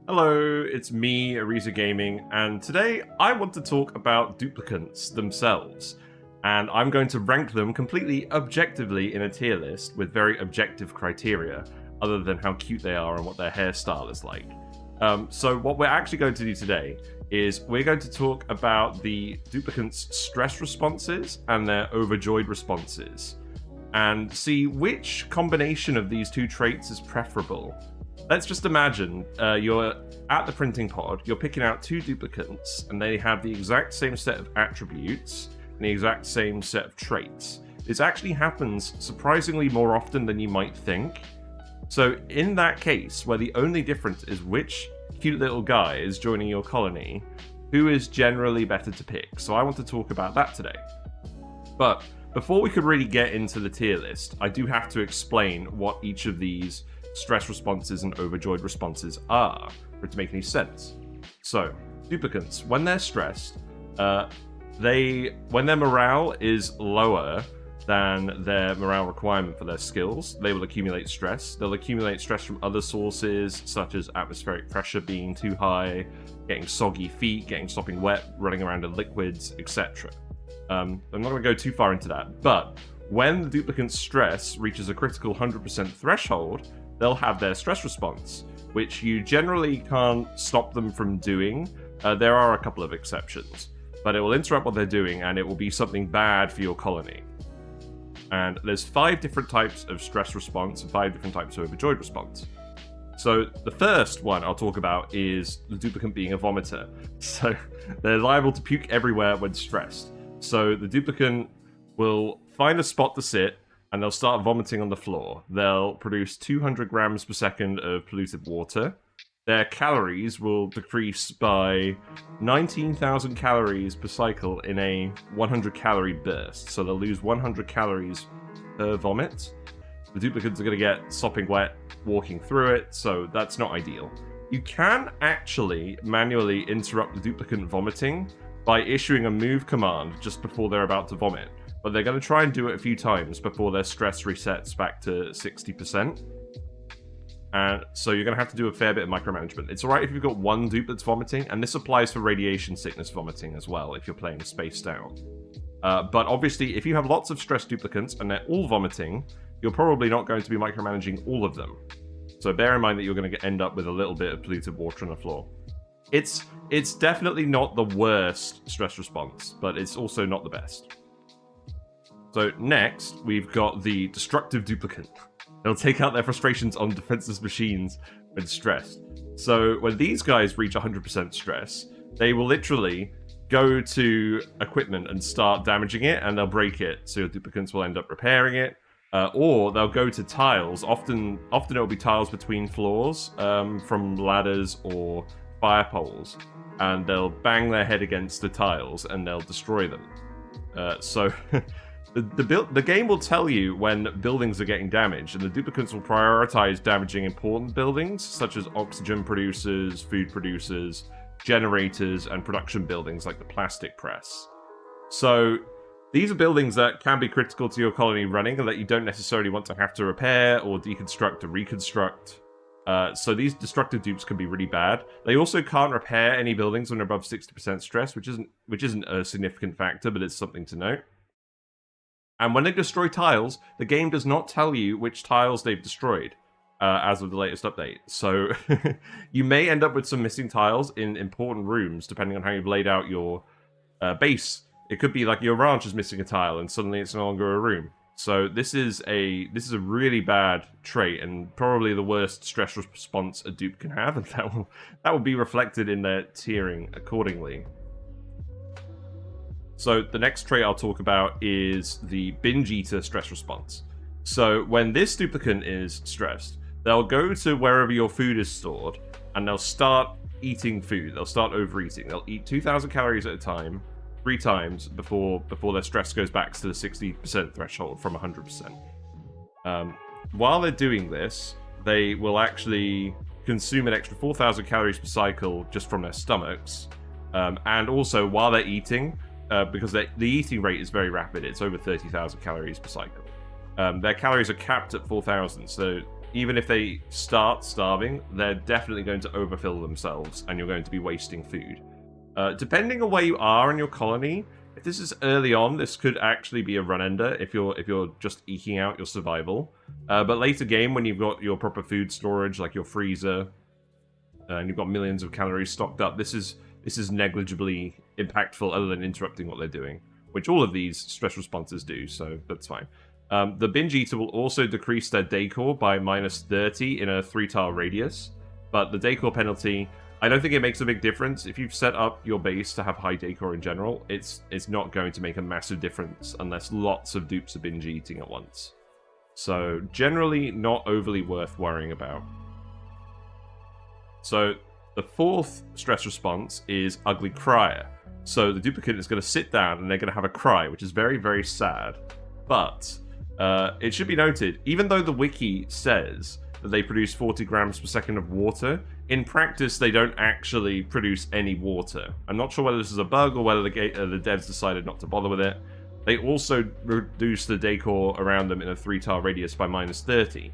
Hello, it's me, Ariza Gaming, and today I want to talk about duplicants themselves. And I'm going to rank them completely objectively in a tier list with very objective criteria, other than how cute they are and what their hairstyle is like. So what we're actually going to do today is we're going to talk about the duplicants' stress responses and their overjoyed responses, and see which combination of these two traits is preferable. Let's just imagine you're at the printing pod, you're picking out two duplicants, and they have the exact same set of attributes and the exact same set of traits. This actually happens surprisingly more often than you might think. So in that case, where the only difference is which cute little guy is joining your colony, who is generally better to pick? So I want to talk about that today. But before we could really get into the tier list, I do have to explain what each of these stress responses and overjoyed responses are, for it to make any sense. So, duplicants, when they're stressed, when their morale is lower than their morale requirement for their skills, they will accumulate stress. They'll accumulate stress from other sources, such as atmospheric pressure being too high, getting soggy feet, getting sopping wet, running around in liquids, etc. I'm not going to go too far into that, but when the duplicant's stress reaches a critical 100% threshold, they'll have their stress response, which you generally can't stop them from doing. There are a couple of exceptions, but it will interrupt what they're doing and it will be something bad for your colony. And there's 5 different types of stress response and 5 different types of overjoyed response. So the first one I'll talk about is the duplicant being a vomiter. So they're liable to puke everywhere when stressed. So the duplicant will find a spot to sit and they'll start vomiting on the floor. They'll produce 200 grams per second of polluted water. Their calories will decrease by 19,000 calories per cycle in a 100 calorie burst. So they'll lose 100 calories per vomit. The duplicants are going to get sopping wet walking through it, so that's not ideal. You can actually manually interrupt the duplicant vomiting by issuing a move command just before they're about to vomit. But they're going to try and do it a few times before their stress resets back to 60%. And so you're going to have to do a fair bit of micromanagement. It's alright if you've got one dupe that's vomiting, and this applies for radiation sickness vomiting as well, if you're playing spaced out. But obviously, if you have lots of stress duplicants and they're all vomiting, you're probably not going to be micromanaging all of them. So bear in mind that you're going to end up with a little bit of polluted water on the floor. It's definitely not the worst stress response, but it's also not the best. So next, we've got the destructive duplicant. They'll take out their frustrations on defenseless machines when stressed. So when these guys reach 100% stress, they will literally go to equipment and start damaging it, and they'll break it. So your duplicants will end up repairing it. Or they'll go to tiles. Often it'll be tiles between floors from ladders or fire poles. And they'll bang their head against the tiles and they'll destroy them. So... The game will tell you when buildings are getting damaged, and the duplicants will prioritize damaging important buildings, such as oxygen producers, food producers, generators, and production buildings like the plastic press. So these are buildings that can be critical to your colony running and that you don't necessarily want to have to repair or deconstruct or reconstruct. So these destructive dupes can be really bad. They also can't repair any buildings when they're above 60% stress, which isn't a significant factor, but it's something to note. And when they destroy tiles, the game does not tell you which tiles they've destroyed, as of the latest update. So you may end up with some missing tiles in important rooms, depending on how you've laid out your base. It could be like your ranch is missing a tile, and suddenly it's no longer a room. So this is a really bad trait, and probably the worst stress response a dupe can have, and that will be reflected in their tiering accordingly. So the next trait I'll talk about is the Binge Eater stress response. So when this duplicant is stressed, they'll go to wherever your food is stored, and they'll start eating food. They'll start overeating. They'll eat 2,000 calories at a time, 3 times before their stress goes back to the 60% threshold from 100%. While they're doing this, they will actually consume an extra 4,000 calories per cycle just from their stomachs. And also, while they're eating, because the eating rate is very rapid. It's over 30,000 calories per cycle. Their calories are capped at 4,000, so even if they start starving, they're definitely going to overfill themselves, and you're going to be wasting food. Depending on where you are in your colony, if this is early on, this could actually be a run-ender if you're just eking out your survival. But later game, when you've got your proper food storage, like your freezer, and you've got millions of calories stocked up, this is negligibly impactful other than interrupting what they're doing, which all of these stress responses do, so that's fine. The Binge Eater will also decrease their decor by -30 in a 3-tile radius, but the decor penalty, I don't think it makes a big difference. If you've set up your base to have high decor in general, it's not going to make a massive difference unless lots of dupes are binge eating at once. So generally not overly worth worrying about. So the 4th stress response is Ugly Crier. So the Duplicant is going to sit down and they're going to have a cry, which is very, very sad. But it should be noted, even though the wiki says that they produce 40 grams per second of water, in practice they don't actually produce any water. I'm not sure whether this is a bug or whether the devs decided not to bother with it. They also reduce the decor around them in a 3-tile radius by -30.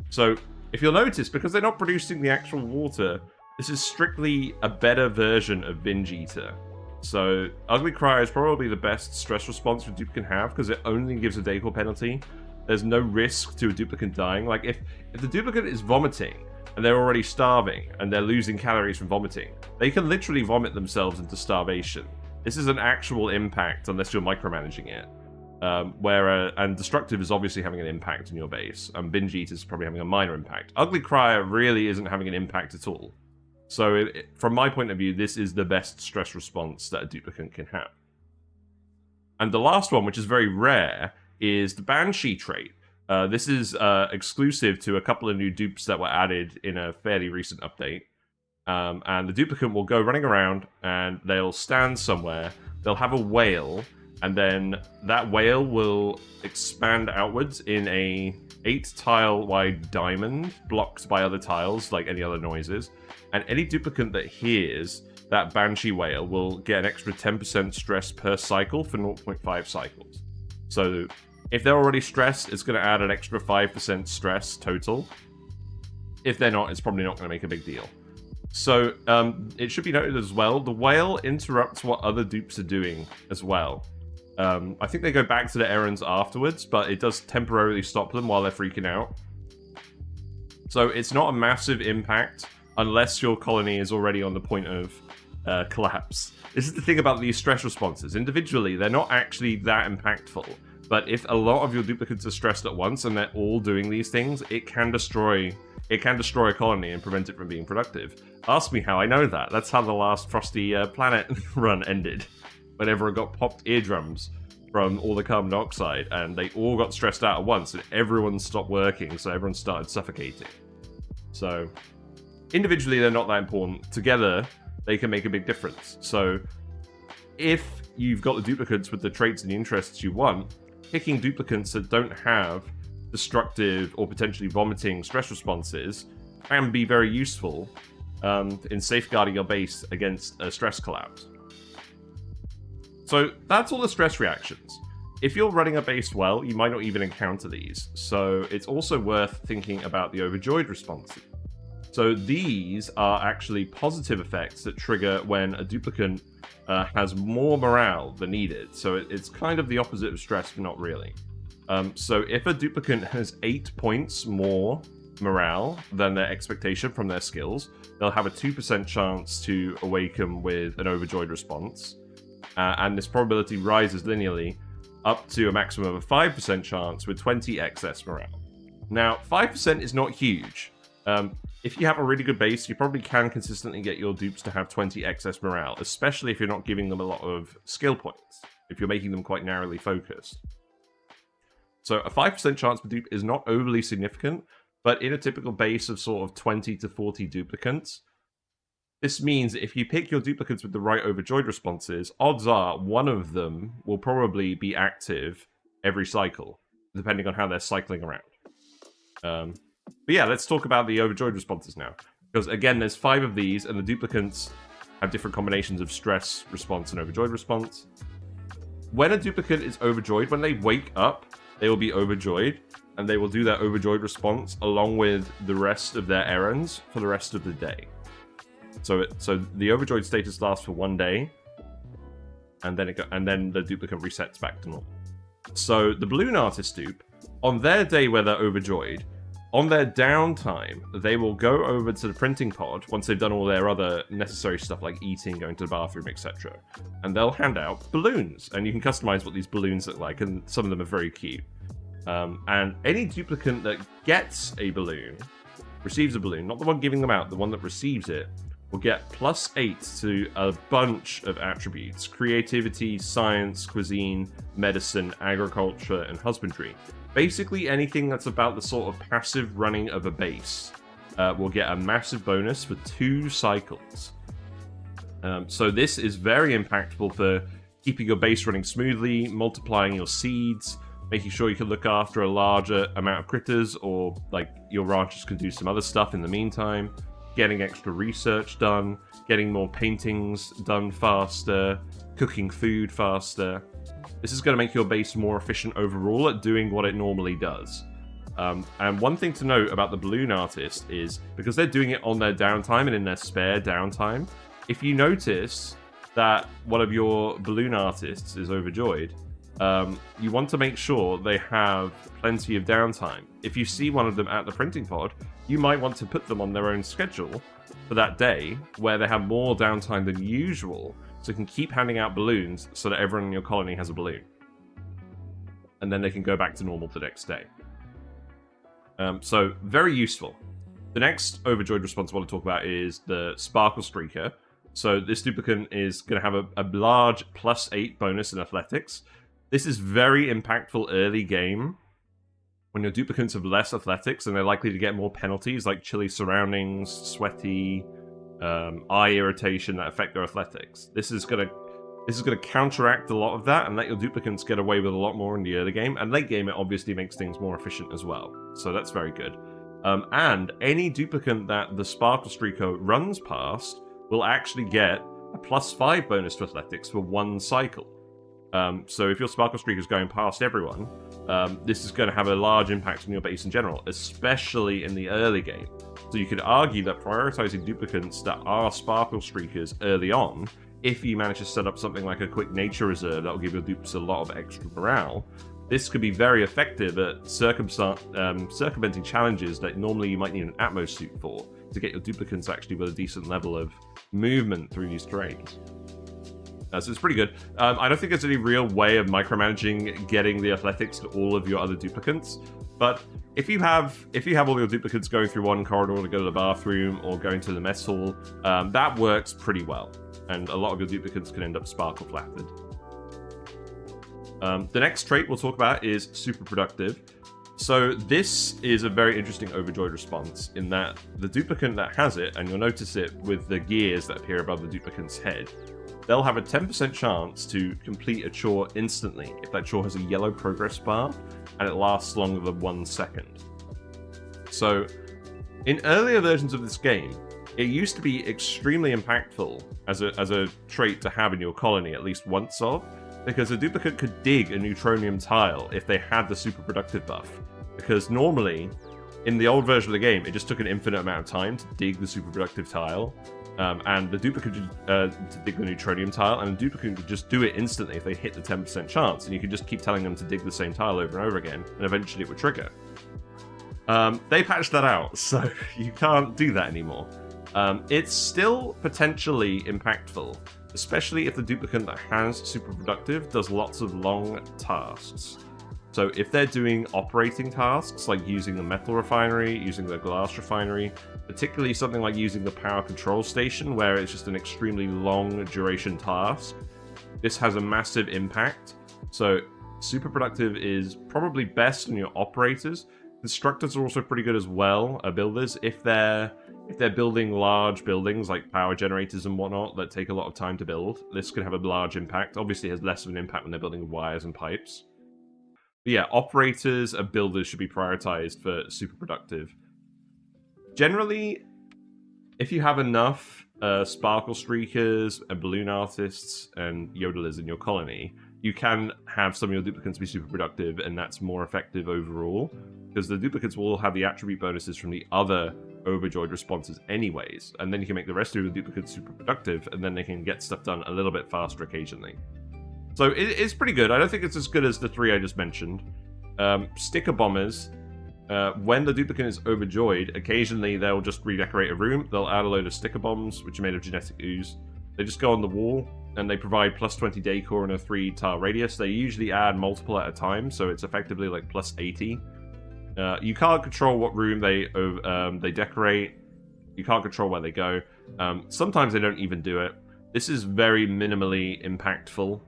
So if you'll notice, because they're not producing the actual water, this is strictly a better version of Binge Eater. So Ugly Cry is probably the best stress response a Duplicant can have, because it only gives a decor penalty. There's no risk to a Duplicant dying. Like, if the Duplicant is vomiting, and they're already starving, and they're losing calories from vomiting, they can literally vomit themselves into starvation. This is an actual impact, unless you're micromanaging it. And Destructive is obviously having an impact on your base, and Binge Eater is probably having a minor impact. Ugly Crier really isn't having an impact at all. So, from my point of view, this is the best stress response that a Duplicant can have. And the last one, which is very rare, is the Banshee trait. This is exclusive to a couple of new dupes that were added in a fairly recent update. And the Duplicant will go running around, and they'll stand somewhere, they'll have a wail, and then that wail will expand outwards in a 8-tile wide diamond, blocked by other tiles, like any other noises. And any Duplicant that hears that Banshee wail will get an extra 10% stress per cycle for 0.5 cycles. So if they're already stressed, it's going to add an extra 5% stress total. If they're not, it's probably not going to make a big deal. So it should be noted as well, the wail interrupts what other dupes are doing as well. I think they go back to the errands afterwards, but it does temporarily stop them while they're freaking out. So it's not a massive impact unless your colony is already on the point of collapse. This is the thing about these stress responses. Individually, they're not actually that impactful. But if a lot of your Duplicants are stressed at once and they're all doing these things, it can destroy a colony and prevent it from being productive. Ask me how I know that. That's how the last Frosty Planet run ended. Whenever it got popped eardrums from all the carbon dioxide, and they all got stressed out at once, and everyone stopped working, so everyone started suffocating. So, individually, they're not that important. Together, they can make a big difference. So, if you've got the Duplicants with the traits and the interests you want, picking Duplicants that don't have destructive or potentially vomiting stress responses can be very useful in safeguarding your base against a stress collapse. So that's all the stress reactions. If you're running a base well, you might not even encounter these, so it's also worth thinking about the Overjoyed Responses. So these are actually positive effects that trigger when a Duplicant has more morale than needed. So it's kind of the opposite of stress, but not really. So if a Duplicant has 8 points more morale than their expectation from their skills, they'll have a 2% chance to awaken with an Overjoyed Response. And this probability rises linearly up to a maximum of a 5% chance with 20 excess morale. Now, 5% is not huge. If you have a really good base, you probably can consistently get your dupes to have 20 excess morale, especially if you're not giving them a lot of skill points, if you're making them quite narrowly focused. So a 5% chance per dupe is not overly significant, but in a typical base of sort of 20 to 40 Duplicants, this means that if you pick your Duplicants with the right Overjoyed responses, odds are one of them will probably be active every cycle, depending on how they're cycling around. But yeah, let's talk about the Overjoyed responses now. Because again, there's 5 of these, and the Duplicants have different combinations of stress response and Overjoyed response. When a Duplicant is overjoyed, when they wake up, they will be overjoyed. and they will do their overjoyed response along with the rest of their errands for the rest of the day. So the overjoyed status lasts for 1 day, and then the duplicant resets back to normal. So the balloon artist dupe, on their day where they're overjoyed, on their downtime, they will go over to the printing pod once they've done all their other necessary stuff like eating, going to the bathroom, etc. And they'll hand out balloons, and you can customize what these balloons look like, and some of them are very cute. And any duplicant that gets a balloon, receives a balloon, not the one giving them out, the one that receives it, will get +8 to a bunch of attributes: creativity, science, cuisine, medicine, agriculture, and husbandry. Basically anything that's about the sort of passive running of a base will get a massive bonus for 2 cycles. So this is very impactful for keeping your base running smoothly, multiplying your seeds, making sure you can look after a larger amount of critters, or like your ranchers can do some other stuff in the meantime, getting extra research done, getting more paintings done faster, cooking food faster. This is going to make your base more efficient overall at doing what it normally does. And one thing to note about the balloon artist is, because they're doing it on their downtime and in their spare downtime, if you notice that one of your balloon artists is overjoyed, you want to make sure they have plenty of downtime. If you see one of them at the printing pod, you might want to put them on their own schedule for that day, where they have more downtime than usual, so you can keep handing out balloons so that everyone in your colony has a balloon. And then they can go back to normal the next day. So, very useful. The next overjoyed response I want to talk about is the Sparkle Streaker. So this duplicant is going to have a large +8 bonus in athletics. This is very impactful early game, when your duplicants have less athletics, and they're likely to get more penalties like chilly surroundings, sweaty, eye irritation that affect their athletics. This is gonna counteract a lot of that and let your duplicants get away with a lot more in the early game. And late game, it obviously makes things more efficient as well. So that's very good. And any duplicant that the Sparkle Streaker runs past will actually get a +5 bonus to athletics for 1 cycle. So if your Sparkle Streaker is going past everyone, this is going to have a large impact on your base in general, especially in the early game. So you could argue that prioritizing duplicants that are Sparkle Streakers early on, if you manage to set up something like a quick nature reserve that will give your dupes a lot of extra morale, this could be very effective at circumventing challenges that normally you might need an Atmos suit for, to get your duplicants actually with a decent level of movement through these terrains. So it's pretty good. I don't think there's any real way of micromanaging getting the athletics to all of your other duplicants, but if you have all your duplicants going through one corridor to go to the bathroom or going to the mess hall, that works pretty well, and a lot of your duplicants can end up sparkle flattered. The next trait we'll talk about is super productive. So this is a very interesting overjoyed response, in that the duplicant that has it, and you'll notice it with the gears that appear above the duplicant's head, they'll have a 10% chance to complete a chore instantly if that chore has a yellow progress bar and it lasts longer than 1 second. So, in earlier versions of this game, it used to be extremely impactful as a trait to have in your colony at least once of, because a duplicant could dig a neutronium tile if they had the super productive buff. Because normally, in the old version of the game, it just took an infinite amount of time to dig the super productive tile, and the duplicant to dig the neutronium tile, and the duplicant could just do it instantly if they hit the 10% chance, and you could just keep telling them to dig the same tile over and over again, and eventually it would trigger. They patched that out, so you can't do that anymore. It's still potentially impactful, especially if the duplicant that has super productive does lots of long tasks. So if they're doing operating tasks, like using the metal refinery, using the glass refinery, particularly something like using the power control station, where it's just an extremely long duration task, this has a massive impact. So super productive is probably best on your operators. Constructors are also pretty good as well, builders, if they're building large buildings like power generators and whatnot that take a lot of time to build. This can have a large impact. Obviously it has less of an impact when they're building wires and pipes. But yeah, operators and builders should be prioritized for super productive. Generally, if you have enough Sparkle Streakers and Balloon Artists and Yodelers in your colony, you can have some of your Duplicants be super productive, and that's more effective overall, because the Duplicants will all have the attribute bonuses from the other Overjoyed Responses anyways, and then you can make the rest of your Duplicants super productive, and then they can get stuff done a little bit faster occasionally. So it's pretty good. I don't think it's as good as the 3 I just mentioned. Sticker Bombers, when the Duplicant is overjoyed, occasionally they'll just redecorate a room. They'll add a load of sticker bombs, which are made of genetic ooze. They just go on the wall, and they provide plus 20 decor and a 3-tile radius. They usually add multiple at a time, so it's effectively like plus 80. You can't control what room they decorate. You can't control where they go. Sometimes they don't even do it. This is very minimally impactful,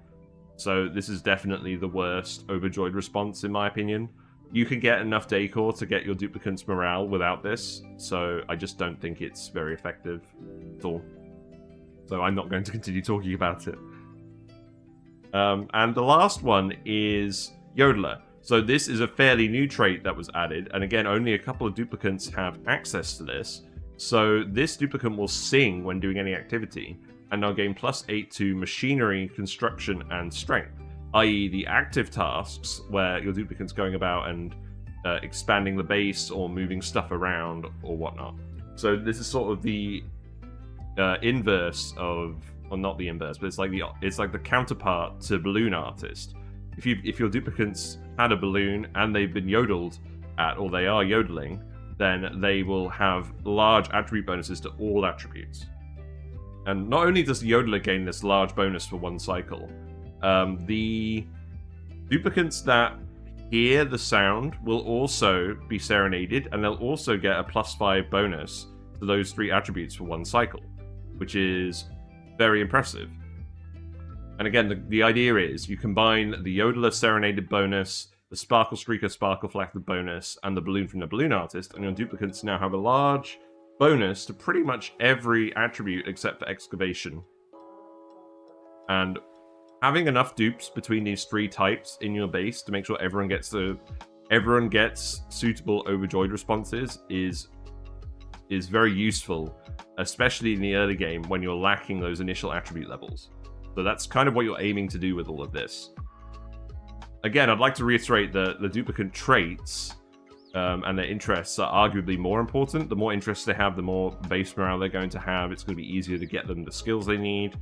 so this is definitely the worst Overjoyed response in my opinion. You can get enough decor to get your Duplicant's morale without this, so I just don't think it's very effective at all. So I'm not going to continue talking about it. And the last one is Yodeler. So this is a fairly new trait that was added, and again, only a couple of Duplicants have access to this. So this Duplicant will sing when doing any activity, and they'll gain plus 8 to Machinery, Construction, and Strength, i.e. the active tasks where your Duplicant's going about and expanding the base or moving stuff around or whatnot. So this is sort of the inverse of, or not the inverse, but it's like the counterpart to Balloon Artist. If your Duplicants had a balloon and they've been yodeled at, or they are yodeling, then they will have large attribute bonuses to all attributes. And not only does the Yodeler gain this large bonus for 1 cycle, the Duplicants that hear the sound will also be serenaded, and they'll also get a plus 5 bonus to those 3 attributes for 1 cycle, which is very impressive. And again, the idea is you combine the Yodeler Serenaded bonus, the Sparkle Streaker Sparkle Flacted bonus, and the Balloon from the Balloon Artist, and your Duplicants now have a large bonus to pretty much every attribute except for Excavation. And having enough dupes between these 3 types in your base to make sure everyone gets suitable Overjoyed responses is very useful, especially in the early game when you're lacking those initial attribute levels. So that's kind of what you're aiming to do with all of this. Again, I'd like to reiterate that the Duplicant traits and their interests are arguably more important. The more interests they have, the more base morale they're going to have. It's going to be easier to get them the skills they need.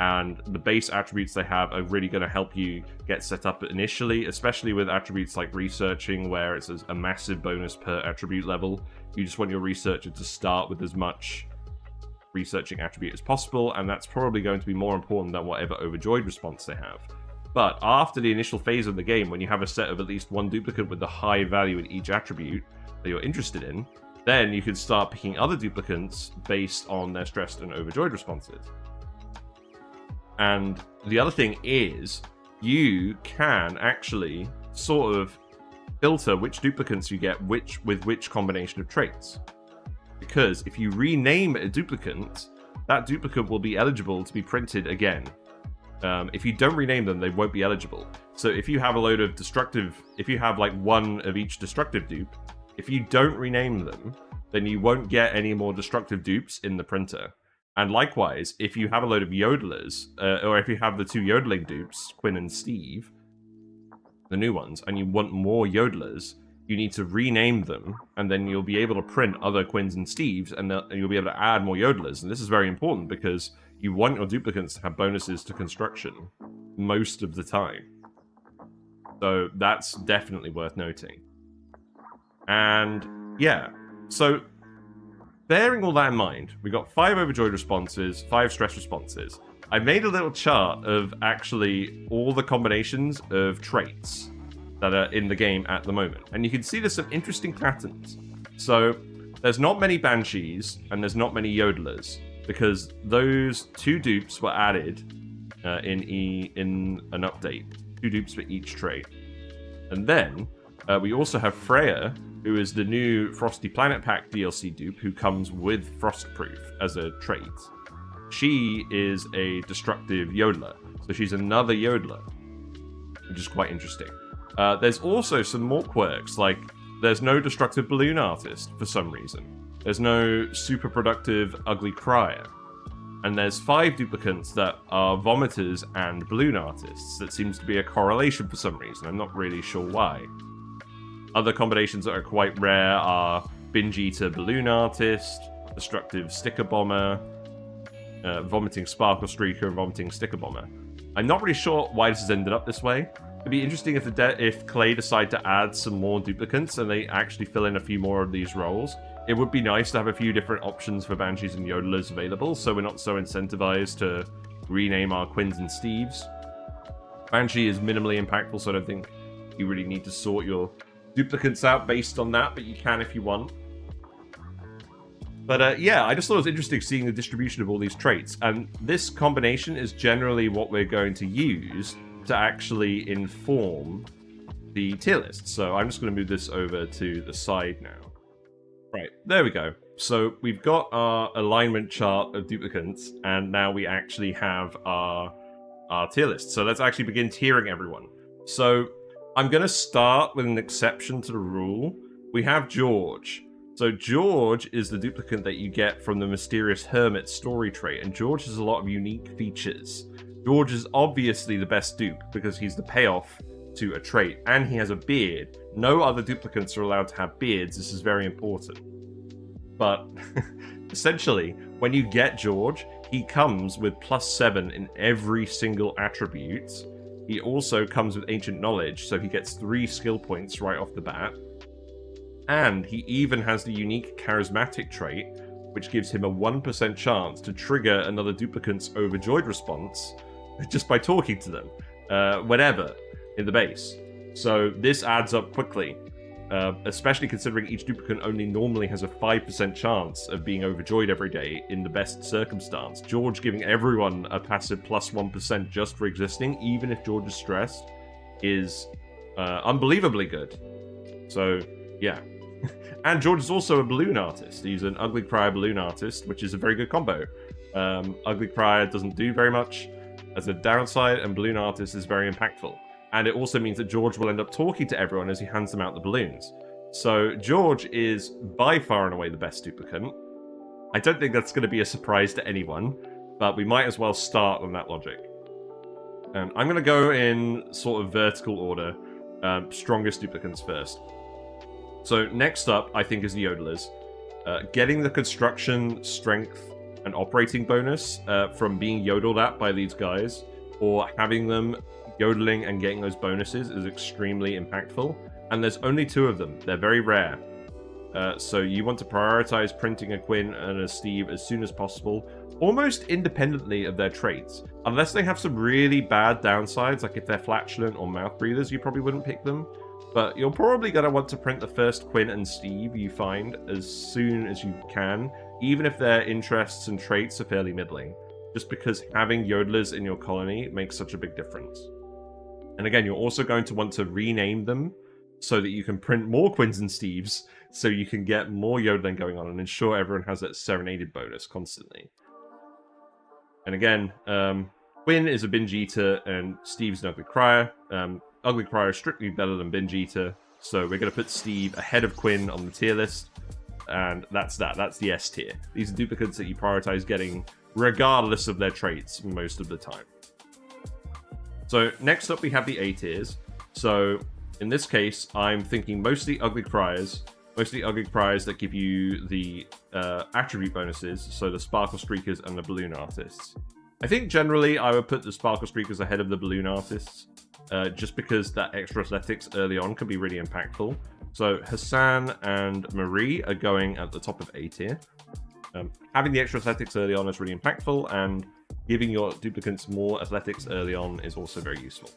And the base attributes they have are really going to help you get set up initially, especially with attributes like researching, where it's a massive bonus per attribute level. You just want your researcher to start with as much researching attribute as possible, and that's probably going to be more important than whatever Overjoyed response they have. But after the initial phase of the game, when you have a set of at least 1 Duplicant with the high value in each attribute that you're interested in, then you can start picking other Duplicants based on their stressed and Overjoyed responses. And the other thing is, you can actually sort of filter which Duplicants you get with which combination of traits. Because if you rename a Duplicant, that Duplicant will be eligible to be printed again. If you don't rename them, they won't be eligible. So if you have a load of destructive, if you have like 1 of each destructive dupe, if you don't rename them, then you won't get any more destructive dupes in the printer. And likewise, if you have a load of Yodelers, or if you have the 2 yodeling dupes, Quinn and Steve, the new ones, and you want more Yodelers, you need to rename them, and then you'll be able to print other Quins and Steves, and you'll be able to add more Yodelers. And this is very important because you want your Duplicants to have bonuses to construction most of the time. So that's definitely worth noting. And yeah, so bearing all that in mind, we got 5 Overjoyed responses, 5 stress responses. I made a little chart of actually all the combinations of traits that are in the game at the moment. And you can see there's some interesting patterns. So there's not many Banshees and there's not many Yodelers because those 2 dupes were added in an update. 2 dupes for each trait. And then we also have Freya, who is the new Frosty Planet Pack DLC dupe who comes with Frostproof as a trait. She is a destructive Yodeler, so she's another Yodeler, which is quite interesting. There's also some more quirks, like there's no destructive Balloon Artist for some reason. There's no super productive Ugly Crier. And there's 5 duplicants that are vomiters and balloon artists. That seems to be a correlation for some reason. I'm not really sure why. Other combinations that are quite rare are Binge Eater balloon artist, destructive sticker bomber, vomiting sparkle streaker, and vomiting sticker bomber. I'm not really sure why this has ended up this way. It'd be interesting if Clay decide to add some more duplicants and they actually fill in a few more of these roles. It would be nice to have a few different options for Banshees and Yodelers available, so we're not so incentivized to rename our Quins and Steves. Banshee is minimally impactful, so I don't think you really need to sort your duplicants out based on that, but you can if you want. But yeah, I just thought it was interesting seeing the distribution of all these traits, and this combination is generally what we're going to use to actually inform the tier list. So I'm just going to move this over to the side now. Right, there we go. So we've got our alignment chart of duplicants, and now we actually have our tier list. So let's actually begin tiering everyone. So I'm going to start with an exception to the rule. We have George. So George is the duplicant that you get from the Mysterious Hermit story trait, and George has a lot of unique features. George is obviously the best dupe because he's the payoff to a trait, and he has a beard. No other duplicants are allowed to have beards. This is very important. But essentially, when you get George, he comes with +7 in every single attribute. He also comes with Ancient Knowledge, so he gets 3 skill points right off the bat. And he even has the unique Charismatic trait, which gives him a 1% chance to trigger another duplicant's Overjoyed response just by talking to them, whenever in the base. So this adds up quickly, especially considering each duplicant only normally has a 5% chance of being overjoyed every day in the best circumstance. George giving everyone a passive +1% just for existing, even if George is stressed, is unbelievably good. So, yeah. And George is also a balloon artist. He's an Ugly Crier balloon artist, which is a very good combo. Ugly Crier doesn't do very much as a downside, and balloon artist is very impactful. And it also means that George will end up talking to everyone as he hands them out the balloons. So George is by far and away the best duplicant. I don't think that's going to be a surprise to anyone, but we might as well start on that logic. I'm going to go in sort of vertical order, strongest duplicants first. So next up, I think, is the Yodelers. Getting the construction, strength, and operating bonus from being yodeled at by these guys, or having them yodeling and getting those bonuses is extremely impactful. And there's only 2 of them. They're very rare. So you want to prioritize printing a Quinn and a Steve as soon as possible, almost independently of their traits. Unless they have some really bad downsides, like if they're flatulent or mouth breathers, you probably wouldn't pick them. But you're probably going to want to print the first Quinn and Steve you find as soon as you can, even if their interests and traits are fairly middling, just because having Yodelers in your colony makes such a big difference. And again, you're also going to want to rename them so that you can print more Quins and Steves, so you can get more yodeling going on and ensure everyone has that serenaded bonus constantly. And again, Quinn is a Binge Eater and Steve's an Ugly Crier. Ugly Crier is strictly better than Binge Eater, so we're going to put Steve ahead of Quinn on the tier list, and that's that. That's the S tier. These are duplicates that you prioritize getting regardless of their traits most of the time. So next up we have the A tiers. So in this case, I'm thinking mostly Ugly Criers that give you the attribute bonuses, so the Sparkle Streakers and the Balloon Artists. I think generally I would put the Sparkle Streakers ahead of the Balloon Artists, just because that extra athletics early on can be really impactful. So Hassan and Marie are going at the top of A tier. Having the extra athletics early on is really impactful, and giving your duplicants more athletics early on is also very useful.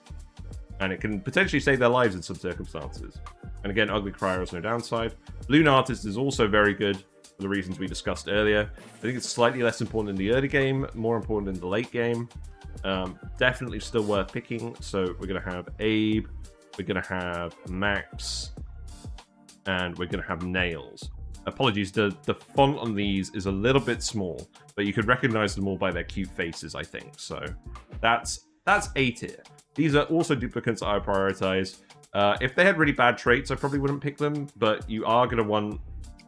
And it can potentially save their lives in some circumstances. And again, Ugly Crier has no downside. Balloon Artist is also very good for the reasons we discussed earlier. I think it's slightly less important in the early game, more important in the late game. Definitely still worth picking. So we're going to have Abe, we're going to have Max, and we're going to have Nails. Apologies, the font on these is a little bit small, but you could recognize them all by their cute faces, I think. So that's A tier. These are also duplicants I prioritize. If they had really bad traits, I probably wouldn't pick them, but you are going to want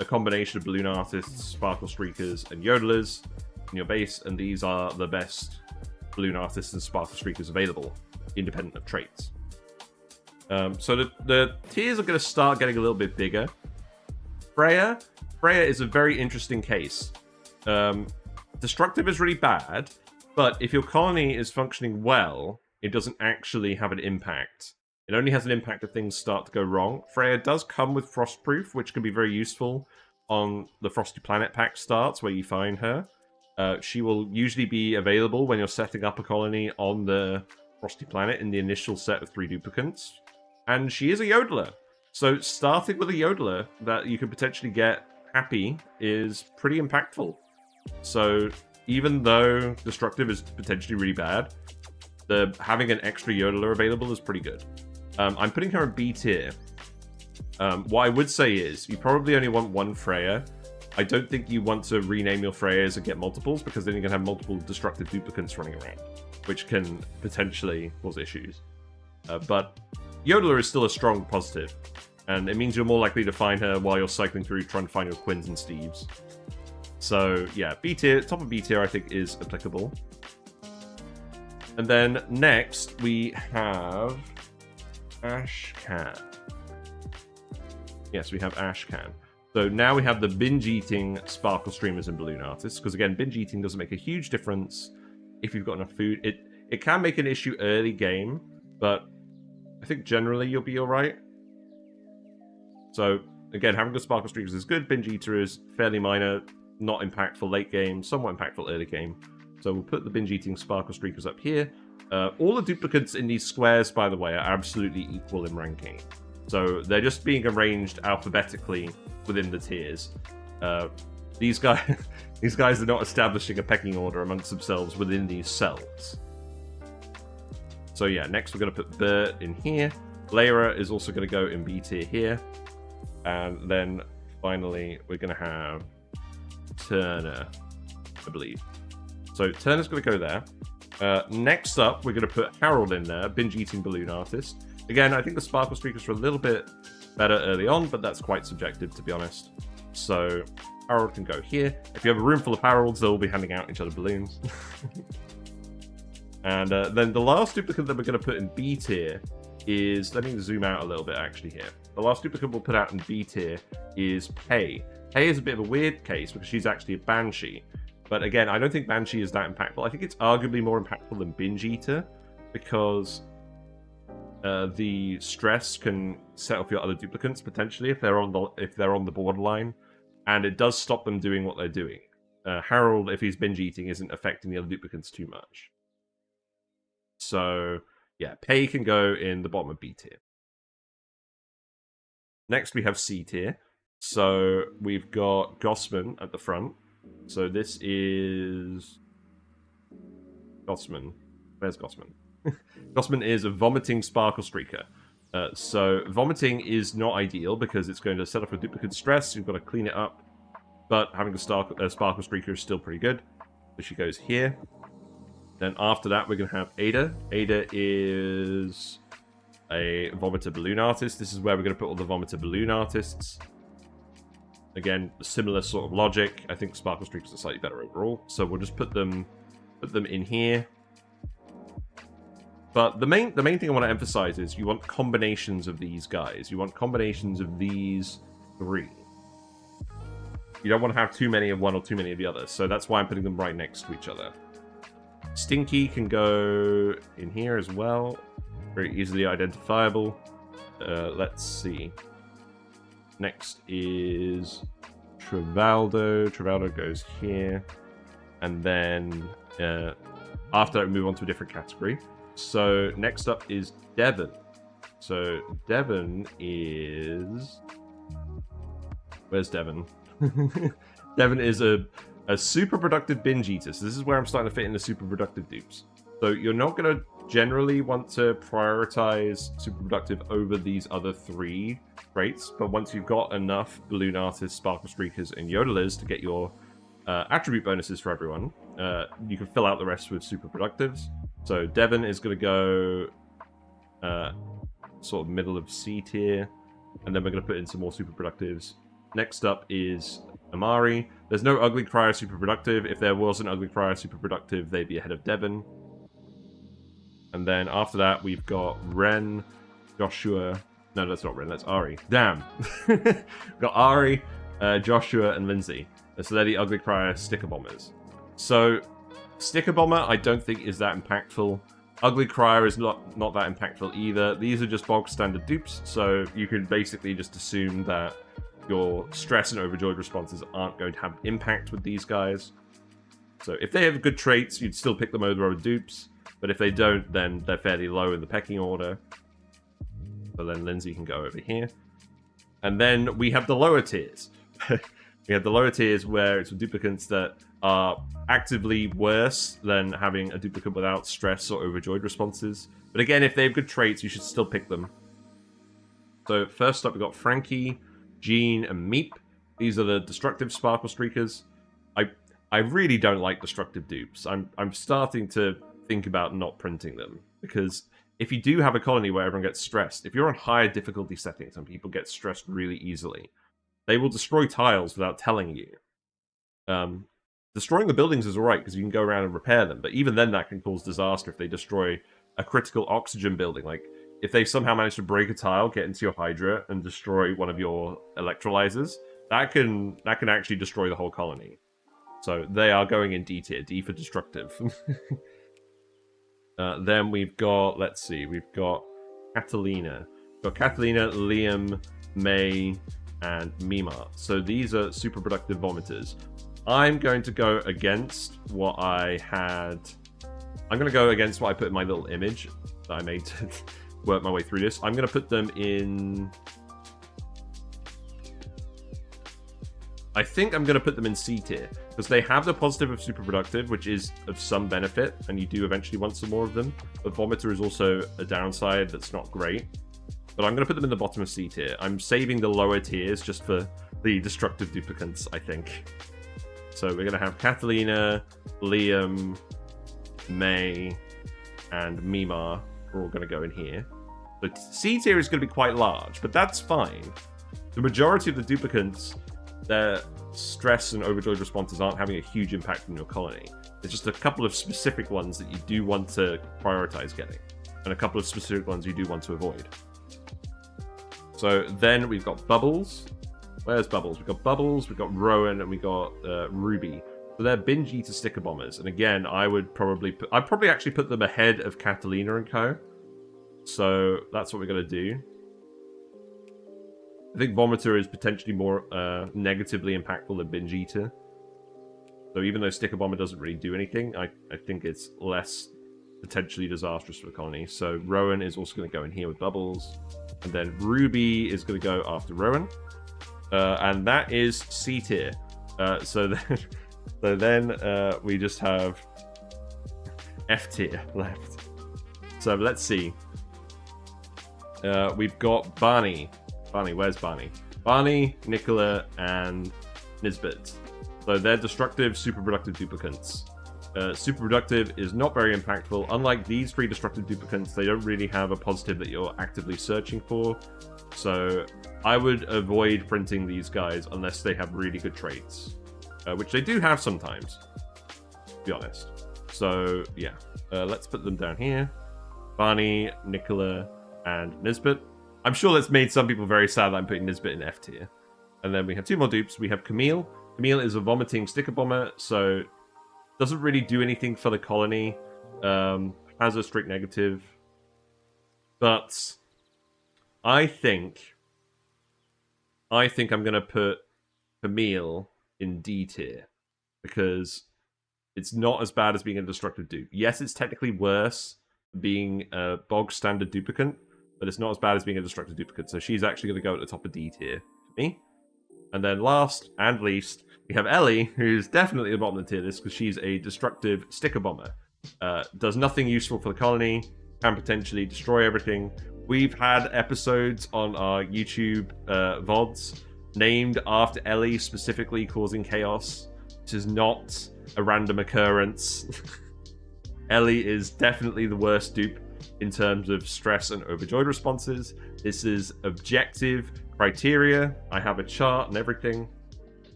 a combination of Balloon Artists, Sparkle Streakers, and Yodelers. in your base, and these are the best balloon artists and sparkle streakers available, independent of traits. So the tiers are going to start getting a little bit bigger. Freya is a very interesting case. Destructive is really bad, but if your colony is functioning well, it doesn't actually have an impact. It only has an impact if things start to go wrong. Freya does come with Frostproof, which can be very useful on the Frosty Planet pack starts, where you find her. She will usually be available when you're setting up a colony on the Frosty Planet in the initial set of 3 Duplicants. And she is a Yodeler. So starting with a Yodeler that you could potentially get happy is pretty impactful. So even though Destructive is potentially really bad, having an extra Yodeler available is pretty good. I'm putting her in B tier. What I would say is, you probably only want 1 Freya. I don't think you want to rename your Freyas and get multiples, because then you're going to have multiple destructive Duplicants running around, which can potentially cause issues. But Yodeler is still a strong positive, and it means you're more likely to find her while you're cycling through trying to find your Quins and Steves. So yeah, B tier, top of B tier I think is applicable. And then next we have Ashcan. Yes, we have Ashcan. So now we have the binge-eating sparkle streamers and balloon artists, because again, binge-eating doesn't make a huge difference if you've got enough food. It can make an issue early game, but I think generally you'll be alright. So again, having good sparkle streakers is good. Binge Eater is fairly minor, not impactful late game, somewhat impactful early game. So we'll put the binge-eating sparkle streakers up here. All the Duplicants in these squares, by the way, are absolutely equal in ranking. So they're just being arranged alphabetically within the tiers. These guys are not establishing a pecking order amongst themselves within these cells. So yeah, next we're going to put Bert in here. Lyra is also going to go in B tier here. And then finally we're going to have Turner, I believe. So Turner's going to go there. Next up, we're going to put Harold in there, binge-eating balloon artist. Again, I think the sparkle streakers are a little bit better early on, but that's quite subjective, to be honest. So Harold can go here. If you have a room full of Harolds, they'll be handing out each other balloons. And then the last duplicate that we're going to put in B tier is... Let me zoom out a little bit, actually, here. The last duplicate we'll put out in B tier is Pei. Pei is a bit of a weird case, because she's actually a Banshee. But again, I don't think Banshee is that impactful. I think it's arguably more impactful than Binge Eater, because the stress can set off your other duplicants potentially if they're on the borderline, and it does stop them doing what they're doing. Harold, if he's binge eating, isn't affecting the other duplicants too much. So yeah, Pei can go in the bottom of B tier. Next we have C tier. So we've got Gossman at the front. So this is Gossman. Where's Gossman? Gossman is a vomiting sparkle streaker. So vomiting is not ideal because it's going to set off a duplicate stress. You've got to clean it up. But having a sparkle streaker is still pretty good. So she goes here. Then after that, we're going to have Ada. Ada is a vomiter balloon artist. This is where we're going to put all the vomiter balloon artists. Again, similar sort of logic. I think sparkle streakers are slightly better overall. So we'll just put them in here. But the main thing I want to emphasize is you want combinations of these guys. You want combinations of these 3. You don't want to have too many of one or too many of the other. So that's why I'm putting them right next to each other. Stinky can go in here as well. Very easily identifiable. Let's see. Next is Trivaldo. Trivaldo goes here. And then after that, we move on to a different category. So next up is Devon. So Devon is... Where's Devon? Devon is a super productive binge eater. So this is where I'm starting to fit in the super productive dupes. So you're not going to generally want to prioritize super productive over these other 3 traits. But once you've got enough balloon artists, sparkle streakers, and yodelers to get your attribute bonuses for everyone, you can fill out the rest with super productives. So Devon is going to go sort of middle of C tier, and then we're going to put in some more super productives. Next up is Amari. There's no ugly Crier super productive. If there was an ugly Crier super productive, they'd be ahead of Devon. And then after that, we've got Ren, Joshua. No, that's not Ren, that's Ari. Damn. We've got Ari, Joshua, and Lindsay. So they're the ugly Crier sticker bombers. So, sticker bomber, I don't think is that impactful. Ugly Crier is not that impactful either. These are just bog standard dupes, so you can basically just assume that your stress and overjoyed responses aren't going to have impact with these guys. So if they have good traits, you'd still pick them over dupes. But if they don't, then they're fairly low in the pecking order. So then Lindsay can go over here. And then we have the lower tiers. We have the lower tiers where it's duplicants that are actively worse than having a duplicant without stress or overjoyed responses. But again, if they have good traits, you should still pick them. So first up, we've got Frankie, Jean, and Meep. These are the destructive sparkle streakers. I really don't like destructive dupes. I'm starting to think about not printing them, because if you do have a colony where everyone gets stressed, if you're on higher difficulty settings and people get stressed really easily, they will destroy tiles without telling you. Destroying the buildings is alright because you can go around and repair them, but even then that can cause disaster if they destroy a critical oxygen building. Like, if they somehow manage to break a tile, get into your Hydra, and destroy one of your electrolyzers, that can actually destroy the whole colony. So they are going in D tier, D for destructive. Then we've got, let's see, we've got Catalina. We've got Catalina, Liam, May, and Mima. So these are super productive vomiters. I'm going to go against what I had. I'm going to go against what I put in my little image that I made to work my way through this. I'm going to put them in... I think I'm going to put them in C tier, because they have the positive of super productive, which is of some benefit, and you do eventually want some more of them. But Vomiter is also a downside that's not great. But I'm going to put them in the bottom of C tier. I'm saving the lower tiers just for the destructive duplicants, I think. So we're going to have Catalina, Liam, May, and Mima. We're all going to go in here. The C tier is going to be quite large, but that's fine. The majority of the duplicants, their stress and overjoyed responses aren't having a huge impact on your colony. There's just a couple of specific ones that you do want to prioritize getting, and a couple of specific ones you do want to avoid. So then we've got Bubbles. Where's Bubbles? We've got Bubbles, we've got Rowan, and we got Ruby. So they're Binge Eater sticker bombers. And again, I'd probably actually put them ahead of Catalina and co. So that's what we're going to do. I think Vomiter is potentially more negatively impactful than Binge Eater. So even though Sticker Bomber doesn't really do anything, I think it's less potentially disastrous for the colony. So Rowan is also going to go in here with Bubbles. And then Ruby is going to go after Rowan. And that is C tier. So then we just have F tier left. So let's see. We've got Barney. Barney, where's Barney? Barney, Nicola, and Nisbet. So they're destructive, super productive duplicants. Super productive is not very impactful. Unlike these three destructive duplicants, they don't really have a positive that you're actively searching for. So I would avoid printing these guys unless they have really good traits. Which they do have sometimes, to be honest. So yeah, let's put them down here. Barney, Nicola, and Nisbet. I'm sure that's made some people very sad that I'm putting Nisbet in F tier. And then we have two more dupes. We have Camille. Camille is a vomiting sticker bomber, so doesn't really do anything for the colony. Has a strict negative. But I think I'm going to put Camille in D tier, because it's not as bad as being a destructive dupe. Yes, it's technically worse being a bog standard duplicant, but it's not as bad as being a destructive duplicate. So she's actually going to go at the top of D tier for me. And then last and least, we have Ellie, who's definitely at the bottom of the tier list because she's a destructive sticker bomber. Does nothing useful for the colony, can potentially destroy everything. We've had episodes on our YouTube VODs named after Ellie specifically causing chaos. This is not a random occurrence. Ellie is definitely the worst dupe in terms of stress and overjoyed responses. This is objective criteria. I have a chart and everything.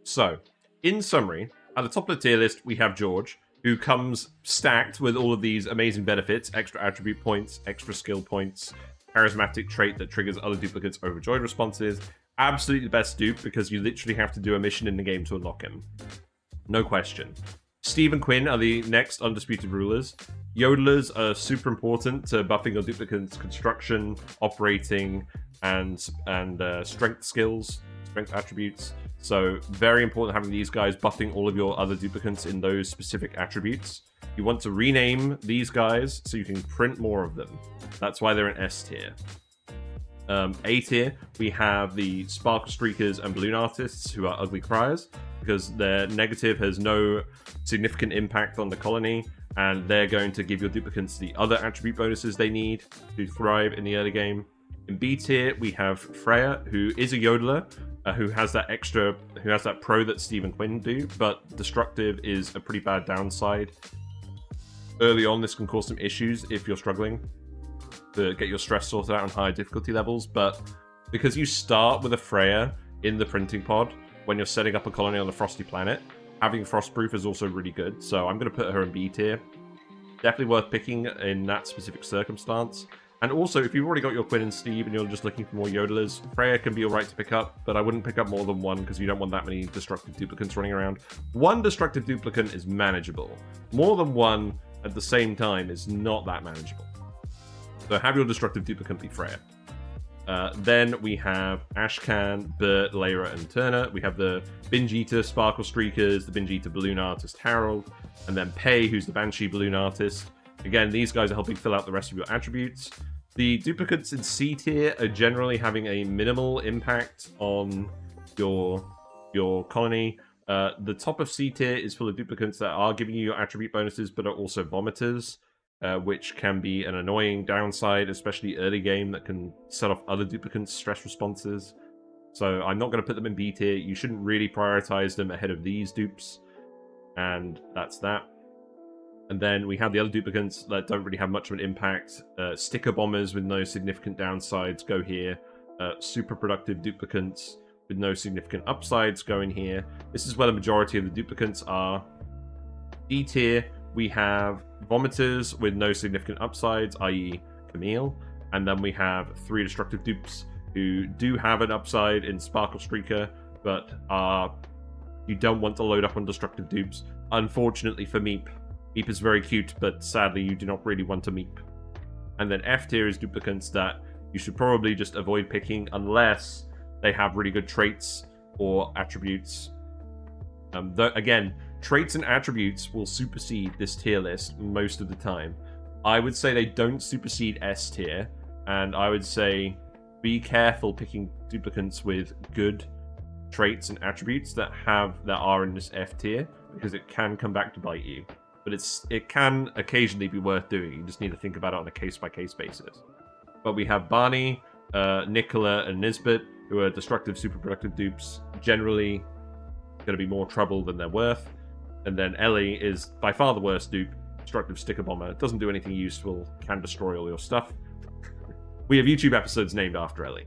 So, in summary, at the top of the tier list, we have George, who comes stacked with all of these amazing benefits, extra attribute points, extra skill points, charismatic trait that triggers other duplicates' overjoyed responses. Absolutely the best dupe because you literally have to do a mission in the game to unlock him. No question. Steve and Quinn are the next undisputed rulers. Yodelers are super important to buffing your duplicant's construction, operating, and strength skills, strength attributes. So very important having these guys buffing all of your other duplicants in those specific attributes. You want to rename these guys so you can print more of them. That's why they're in S tier. A tier, we have the Sparkle Streakers and Balloon Artists, who are ugly criers, because their negative has no significant impact on the colony, and they're going to give your duplicants the other attribute bonuses they need to thrive in the early game. In B tier, we have Freya, who is a Yodeler, who has that pro that Steve and Quinn do, but destructive is a pretty bad downside. Early on, this can cause some issues if you're struggling to get your stress sorted out on higher difficulty levels, but because you start with a Freya in the printing pod when you're setting up a colony on a frosty planet, having Frostproof is also really good, so I'm going to put her in B tier. Definitely worth picking in that specific circumstance. And also, if you've already got your Quinn and Steve and you're just looking for more Yodelers, Freya can be alright to pick up, but I wouldn't pick up more than one because you don't want that many destructive duplicants running around. One destructive duplicant is manageable. More than one at the same time is not that manageable. So have your destructive duplicant be Freya. Then we have Ashcan, Bert, Lyra, and Turner. We have the Binge Eater Sparkle Streakers, the Binge Eater Balloon Artist Harold, and then Pei, who's the Banshee Balloon Artist. Again, these guys are helping fill out the rest of your attributes. The duplicates in C tier are generally having a minimal impact on your colony. The top of C tier is full of duplicates that are giving you your attribute bonuses, but are also vomiters, which can be an annoying downside, especially early game, that can set off other duplicants' stress responses. So I'm not going to put them in B tier. You shouldn't really prioritize them ahead of these dupes. And that's that. And then we have the other duplicants that don't really have much of an impact. Sticker bombers with no significant downsides go here. Super productive duplicants with no significant upsides go in here. This is where the majority of the duplicants are. D tier, we have vomiters with no significant upsides, i.e. Camille. And then we have 3 destructive dupes who do have an upside in Sparkle Streaker, but you don't want to load up on destructive dupes. Unfortunately for Meep. Meep is very cute, but sadly you do not really want to Meep. And then F tier is duplicants that you should probably just avoid picking unless they have really good traits or attributes. Again, traits and attributes will supersede this tier list most of the time. I would say they don't supersede S tier, and I would say be careful picking duplicants with good traits and attributes that are in this F tier, because it can come back to bite you. But it can occasionally be worth doing. You just need to think about it on a case-by-case basis. But we have Barney, Nicola, and Nisbet, who are destructive, super productive dupes. Generally going to be more trouble than they're worth. And then Ellie is by far the worst dupe. Destructive sticker bomber. Doesn't do anything useful. Can destroy all your stuff. We have YouTube episodes named after Ellie.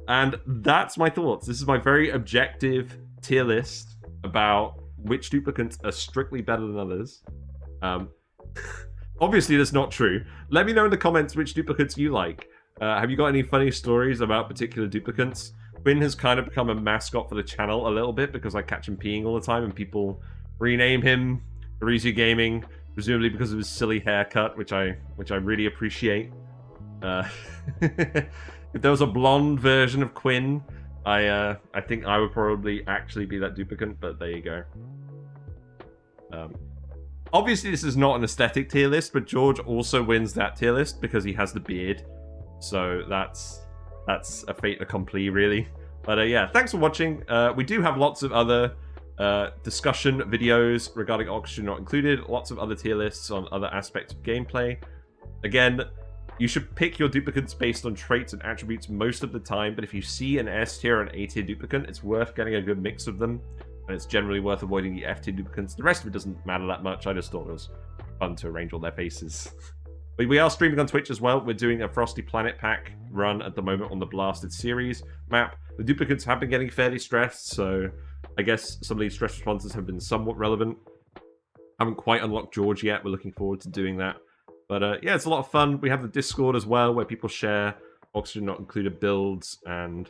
And that's my thoughts. This is my very objective tier list about which duplicants are strictly better than others. Obviously, that's not true. Let me know in the comments which duplicates you like. Have you got any funny stories about particular duplicants? Quinn has kind of become a mascot for the channel a little bit because I catch him peeing all the time and people rename him Parisia Gaming, presumably because of his silly haircut, which I really appreciate. If there was a blonde version of Quinn, I think I would probably actually be that duplicant, but there you go. Obviously, this is not an aesthetic tier list, but George also wins that tier list because he has the beard. So that's a fait accompli, really. But yeah, thanks for watching. We do have lots of other discussion videos regarding Oxygen Not Included, lots of other tier lists on other aspects of gameplay. Again, you should pick your duplicates based on traits and attributes most of the time, but if you see an S tier or an A tier duplicant, it's worth getting a good mix of them, and it's generally worth avoiding the F tier duplicants. The rest of it doesn't matter that much. I just thought it was fun to arrange all their faces. But we are streaming on Twitch as well. We're doing a Frosty Planet pack run at the moment on the Blasted series map. The duplicates have been getting fairly stressed, so I guess some of these stress responses have been somewhat relevant. Haven't quite unlocked George yet. We're looking forward to doing that. But yeah, it's a lot of fun. We have the Discord as well, where people share Oxygen Not Included builds and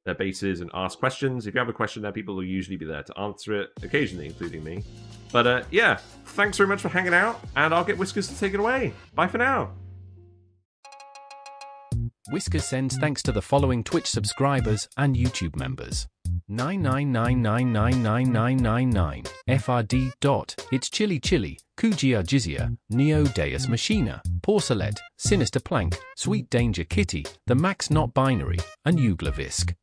their bases and ask questions. If you have a question there, people will usually be there to answer it, occasionally including me. But yeah, thanks very much for hanging out, and I'll get Whiskers to take it away. Bye for now. Whiskers sends thanks to the following Twitch subscribers and YouTube members. 999999999 FRD. It's Chili Chili, Kujia Jizia, Neo Deus Machina, Porcelet, Sinister Plank, Sweet Danger Kitty, The Max Not Binary, and Uglavisk.